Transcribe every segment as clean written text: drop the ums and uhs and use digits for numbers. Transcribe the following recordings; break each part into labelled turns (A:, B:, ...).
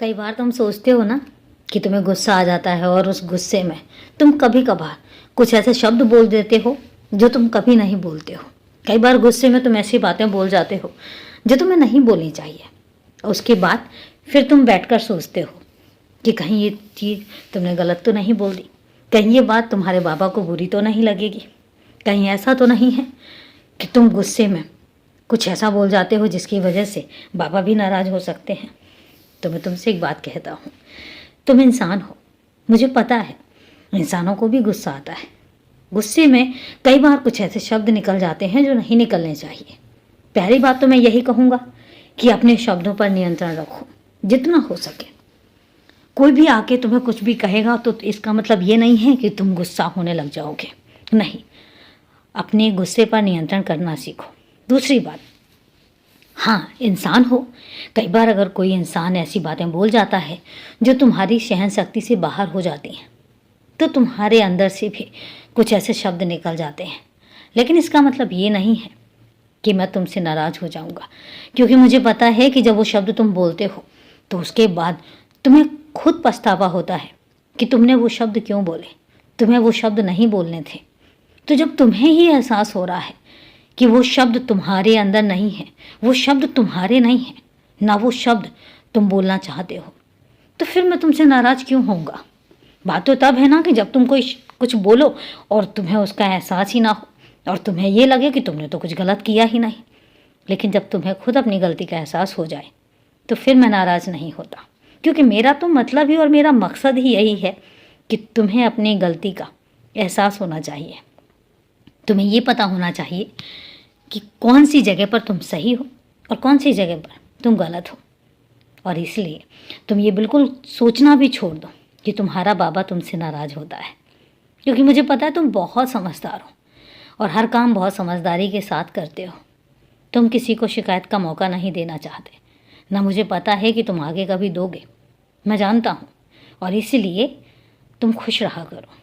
A: कई बार तुम सोचते हो ना कि तुम्हें गुस्सा आ जाता है और उस गुस्से में तुम कभी कभार कुछ ऐसे शब्द बोल देते हो जो तुम कभी नहीं बोलते हो। कई बार गुस्से में तुम ऐसी बातें बोल जाते हो जो तुम्हें नहीं बोलनी चाहिए। उसके बाद फिर तुम बैठकर सोचते हो कि कहीं ये चीज़ तुमने गलत तो नहीं बोल दी, कहीं ये बात तुम्हारे बाबा को बुरी तो नहीं लगेगी, कहीं ऐसा तो नहीं है कि तुम गुस्से में कुछ ऐसा बोल जाते हो जिसकी वजह से बाबा भी नाराज़ हो सकते हैं। तो मैं तुमसे एक बात कहता हूँ, तुम इंसान हो, मुझे पता है इंसानों को भी गुस्सा आता है। गुस्से में कई बार कुछ ऐसे शब्द निकल जाते हैं जो नहीं निकलने चाहिए। पहली बात तो मैं यही कहूँगा कि अपने शब्दों पर नियंत्रण रखो जितना हो सके। कोई भी आके तुम्हें कुछ भी कहेगा तो इसका मतलब ये नहीं है कि तुम गुस्सा होने लग जाओगे, नहीं, अपने गुस्से पर नियंत्रण करना सीखो। दूसरी बात, हाँ, इंसान हो, कई बार अगर कोई इंसान ऐसी बातें बोल जाता है जो तुम्हारी सहन शक्ति से बाहर हो जाती हैं तो तुम्हारे अंदर से भी कुछ ऐसे शब्द निकल जाते हैं। लेकिन इसका मतलब ये नहीं है कि मैं तुमसे नाराज़ हो जाऊंगा, क्योंकि मुझे पता है कि जब वो शब्द तुम बोलते हो तो उसके बाद तुम्हें खुद पछतावा होता है कि तुमने वो शब्द क्यों बोले, तुम्हें वो शब्द नहीं बोलने थे। तो जब तुम्हें ही एहसास हो रहा है कि वो शब्द तुम्हारे अंदर नहीं है, वो शब्द तुम्हारे नहीं है, ना वो शब्द तुम बोलना चाहते हो, तो फिर मैं तुमसे नाराज़ क्यों होऊंगा। बात तो तब है ना कि जब तुम कोई कुछ बोलो और तुम्हें उसका एहसास ही ना हो और तुम्हें ये लगे कि तुमने तो कुछ गलत किया ही नहीं। लेकिन जब तुम्हें खुद अपनी गलती का एहसास हो जाए तो फिर मैं नाराज़ नहीं होता, क्योंकि मेरा तो मतलब ही और मेरा मकसद ही यही है कि तुम्हें अपनी गलती का एहसास होना चाहिए। तुम्हें ये पता होना चाहिए कि कौन सी जगह पर तुम सही हो और कौन सी जगह पर तुम गलत हो। और इसलिए तुम ये बिल्कुल सोचना भी छोड़ दो कि तुम्हारा बाबा तुमसे नाराज़ होता है, क्योंकि मुझे पता है तुम बहुत समझदार हो और हर काम बहुत समझदारी के साथ करते हो। तुम किसी को शिकायत का मौका नहीं देना चाहते, ना मुझे पता है कि तुम आगे कभी दोगे, मैं जानता हूँ। और इसीलिए तुम खुश रहा करो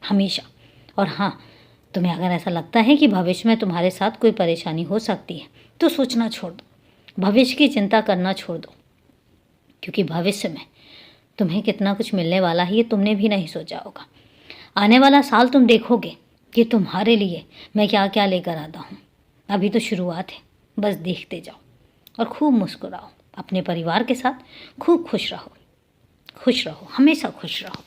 A: हमेशा। और हाँ, तुम्हें अगर ऐसा लगता है कि भविष्य में तुम्हारे साथ कोई परेशानी हो सकती है तो सोचना छोड़ दो, भविष्य की चिंता करना छोड़ दो, क्योंकि भविष्य में तुम्हें कितना कुछ मिलने वाला है ये तुमने भी नहीं सोचा होगा। आने वाला साल तुम देखोगे कि तुम्हारे लिए मैं क्या क्या लेकर आता हूँ। अभी तो शुरुआत है, बस देखते जाओ और खूब मुस्कुराओ। अपने परिवार के साथ खूब खुश रहो, हमेशा खुश रहो।